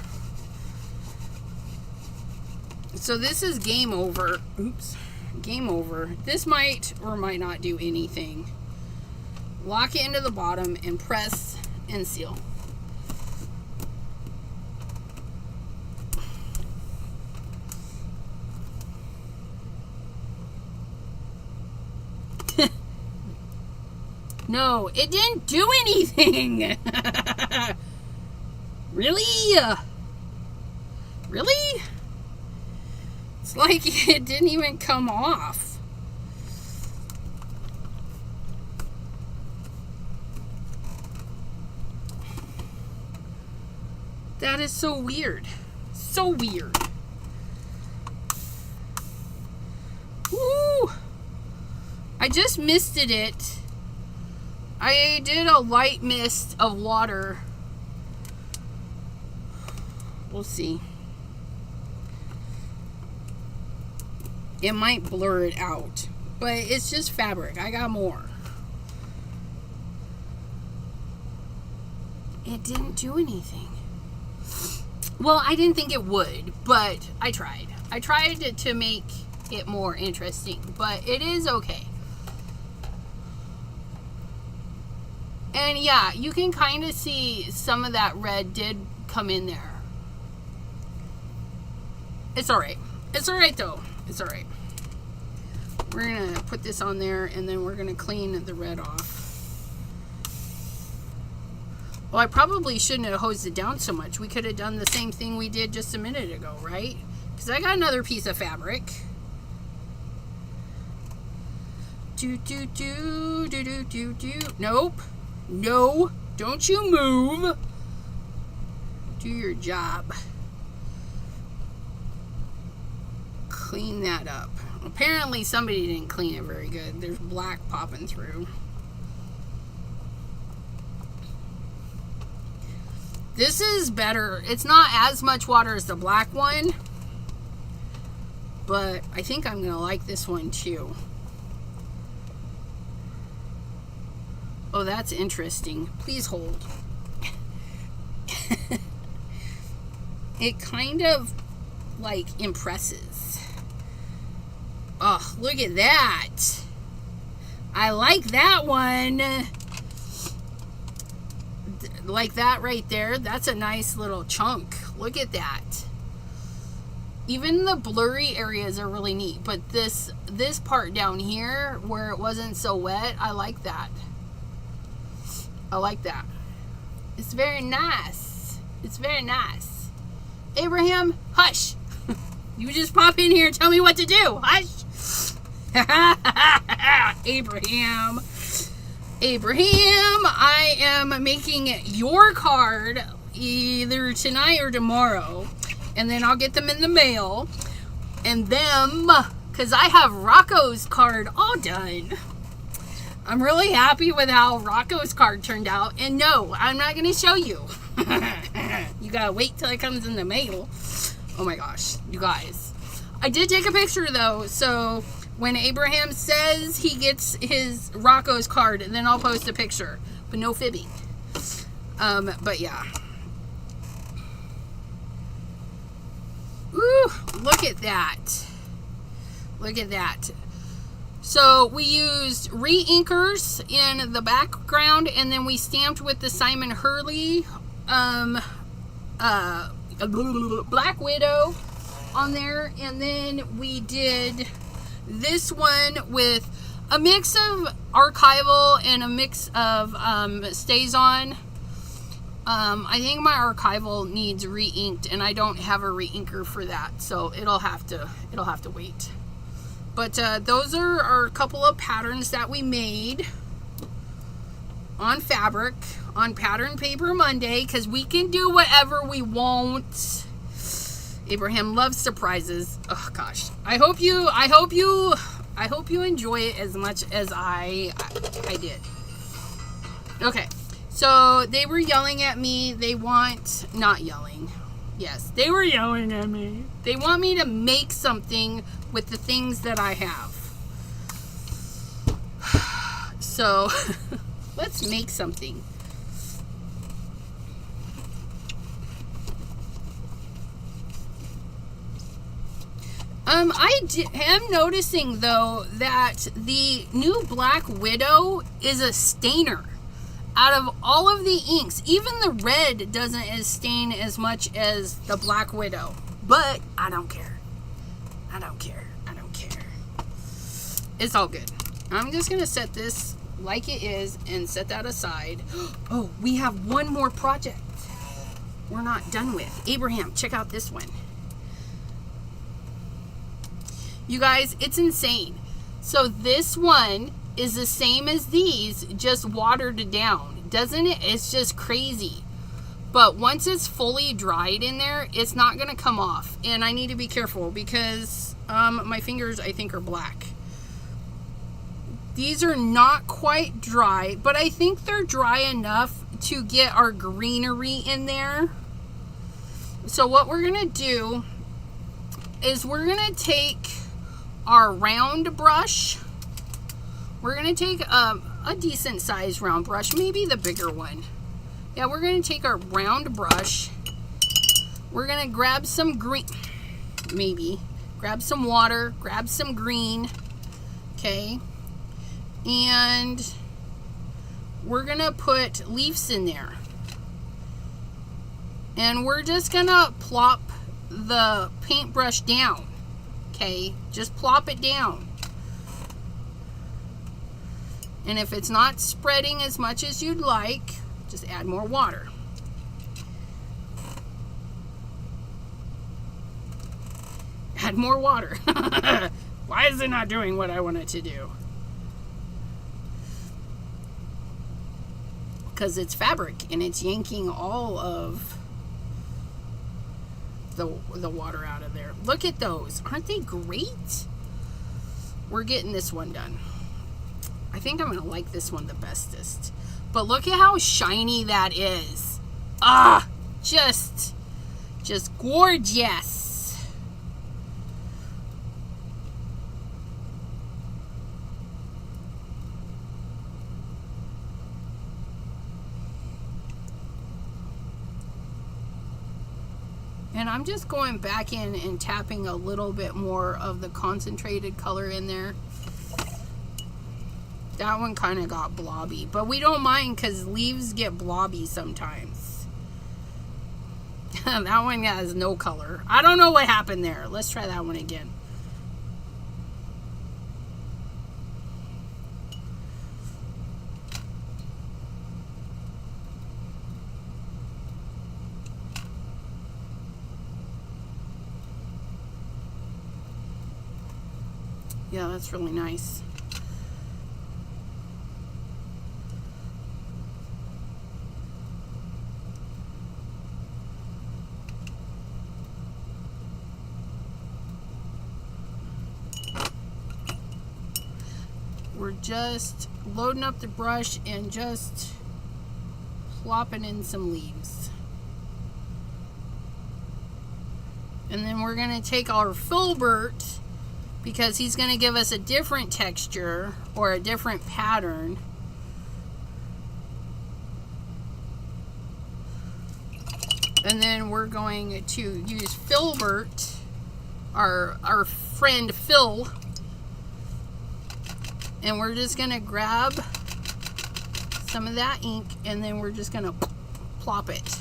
So this is game over. Oops. Game over. This might or might not do anything. Lock it into the bottom and press and seal. No, it didn't do anything. Really? Really? It's like it didn't even come off. That is so weird. So weird. Woo! I just misted it. I did a light mist of water. We'll see. It might blur it out, but it's just fabric. I got more. It didn't do anything. Well, I didn't think it would, but I tried. I tried to make it more interesting, but it is okay. And yeah, you can kind of see some of that red did come in there. It's alright. It's alright though. It's alright. We're going to put this on there and then we're going to clean the red off. Well, I probably shouldn't have hosed it down so much. We could have done the same thing we did just a minute ago, right? Because I got another piece of fabric. Nope. No. Don't you move. Do your job. Clean that up. Apparently somebody didn't clean it very good. There's black popping through. This is better. It's not as much water as the black one, but I think I'm gonna like this one too. Oh, that's interesting. Please hold. It kind of like impresses. Oh, look at that. I like that one. Like that right there. That's a nice little chunk. Look at that. Even the blurry areas are really neat. But this part down here where it wasn't so wet, I like that. I like that. It's very nice. It's very nice. Abraham, hush. You just pop in here and tell me what to do. Hush. Abraham, I am making your card either tonight or tomorrow, and then I'll get them in the mail, and them, because I have Rocco's card all done. I'm really happy with how Rocco's card turned out, and no, I'm not going to show you. You gotta wait till it comes in the mail. Oh my gosh, you guys. I did take a picture though, so when Abraham says he gets his Rocco's card, then I'll post a picture, but no fibbing. But yeah. Ooh, look at that. Look at that. So we used re-inkers in the background, and then we stamped with the Simon Hurley Black Widow on there, and then we did this one with a mix of archival and a mix of stays on. I think my archival needs re-inked, and I don't have a re-inker for that, so it'll have to wait. But those are a couple of patterns that we made on fabric on Pattern Paper Monday, because we can do whatever we want. Abraham loves surprises. Oh gosh, I hope you enjoy it as much as I did. Okay, so they were yelling at me. They were yelling at me. They want me to make something with the things that I have. So let's make something. I am noticing though that the new Black Widow is a stainer. Out of all of the inks, even the red doesn't stain as much as the Black Widow. But I don't care. I don't care. It's all good. I'm just going to set this like it is and set that aside. Oh, we have one more project we're not done with. Abraham, check out this one. You guys, it's insane. So this one is the same as these, just watered down. Doesn't it? It's just crazy. But once it's fully dried in there, it's not going to come off. And I need to be careful because my fingers, I think, are black. These are not quite dry, but I think they're dry enough to get our greenery in there. So what we're going to do is we're going to take our round brush. We're going to take a decent sized round brush, maybe the bigger one. Yeah, we're going to take our round brush. We're going to grab some green, maybe. Grab some water, grab some green, okay? And we're going to put leaves in there. And we're just going to plop the paintbrush down, okay? Just plop it down. And if it's not spreading as much as you'd like, just add more water. Add more water. Why is it not doing what I want it to do? Because it's fabric and it's yanking all of the water out of there. Look at those. Aren't they great? We're getting this one done. I think I'm going to like this one the bestest. But look at how shiny that is. Ah, just gorgeous. And I'm just going back in and tapping a little bit more of the concentrated color in there. That one kind of got blobby, but we don't mind because leaves get blobby sometimes. That one has no color. I don't know what happened there. Let's try that one again. Yeah, that's really nice. We're just loading up the brush and just plopping in some leaves. And then we're going to take our filbert, because he's going to give us a different texture or a different pattern. And then we're going to use filbert, our friend Phil, and we're just going to grab some of that ink and then we're just going to plop it.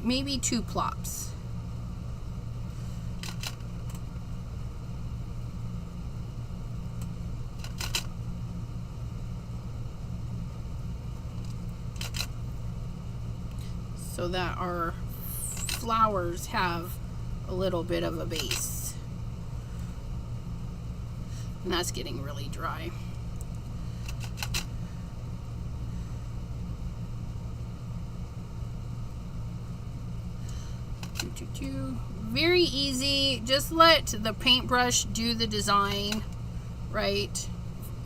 Maybe 2 plops. So that our flowers have a little bit of a base. And that's getting really dry. Very easy. Just let the paintbrush do the design, right?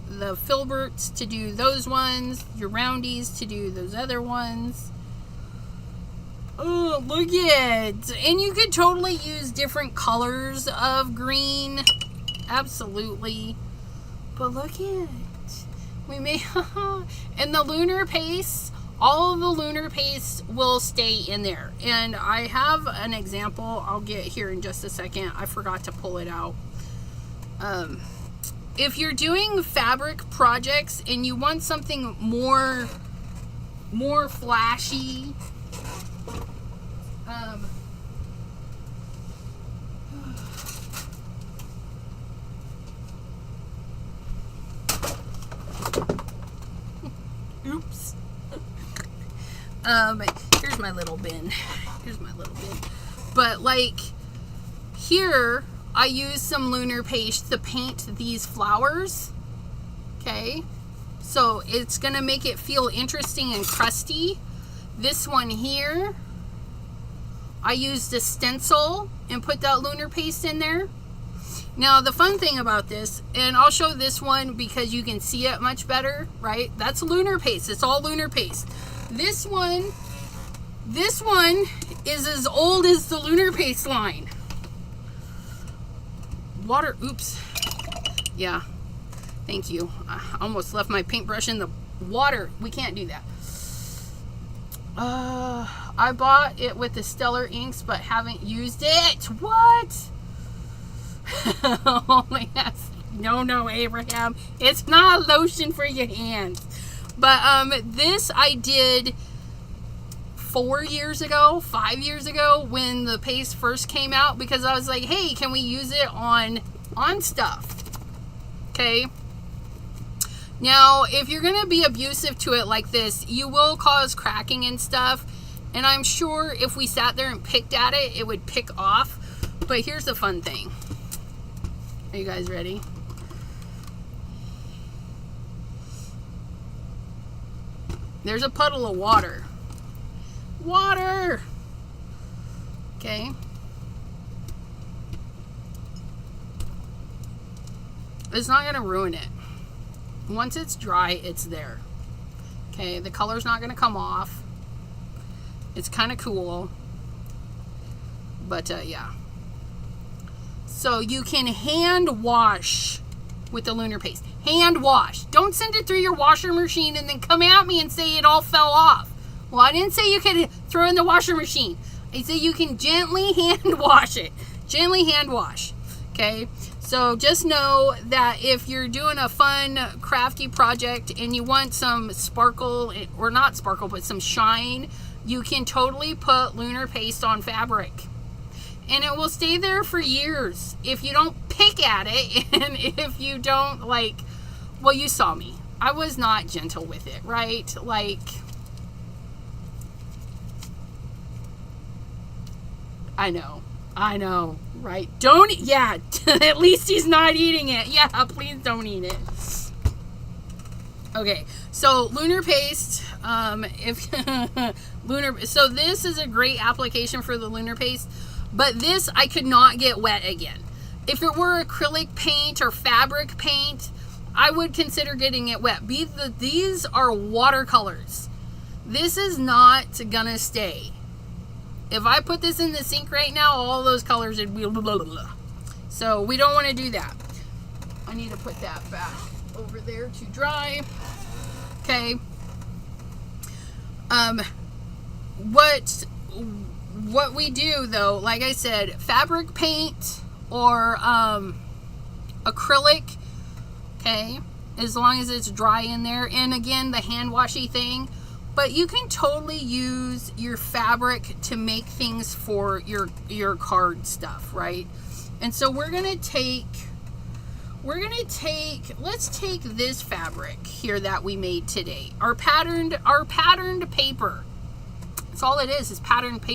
The filberts to do those ones, your roundies to do those other ones. Oh, look at it. And you could totally use different colors of green. Absolutely. But look at it. We may and the lunar paste, all of the lunar paste will stay in there. And I have an example I'll get here in just a second. I forgot to pull it out. If you're doing fabric projects and you want something more flashy, Here's my little bin. Here's my little bin. But like here, I use some lunar paste to paint these flowers. Okay. So it's going to make it feel interesting and crusty. This one here, I used a stencil and put that lunar paste in there. Now the fun thing about this, and I'll show this one because you can see it much better, right? That's lunar paste. It's all lunar paste. This one is as old as the lunar paste line. Water, oops. Yeah, thank you. I almost left my paintbrush in the water. We can't do that. I bought it with the Stellar inks, but haven't used it. What? Oh, yes. No, Abraham. It's not lotion for your hands. But this I did 4 years ago, 5 years ago, when the paste first came out, because I was like, hey, can we use it on stuff? Okay. Now, if you're going to be abusive to it like this, you will cause cracking and stuff. And I'm sure if we sat there and picked at it, it would pick off. But here's the fun thing. Are you guys ready? There's a puddle of water. Water! Okay. It's not going to ruin it. Once it's dry, it's there. Okay, the color's not going to come off. It's kind of cool. But, yeah. So you can hand wash with the lunar paste. Hand wash. Don't send it through your washer machine and then come at me and say it all fell off. Well, I didn't say you could throw it in the washer machine. I said you can gently hand wash it. Gently hand wash. Okay? So just know that if you're doing a fun, crafty project and you want some sparkle, or not sparkle, but some shine, you can totally put lunar paste on fabric. And it will stay there for years if you don't pick at it and if you don't, like, well, you saw me. I was not gentle with it, right? Like, I know, right? Don't, yeah, at least he's not eating it. Yeah, please don't eat it. Okay, so lunar paste, so this is a great application for the lunar paste, but this I could not get wet again. If it were acrylic paint or fabric paint, I would consider getting it wet. These are watercolors. This is not gonna stay. If I put this in the sink right now, all those colors would be blah, blah, blah. So we don't want to do that. I need to put that back over there to dry. Okay. What we do though, like I said, fabric paint or acrylic, okay, as long as it's dry in there, and again the hand washy thing. But you can totally use your fabric to make things for your card stuff, right? And so let's take this fabric here that we made today. Our patterned paper. That's all it is patterned paper.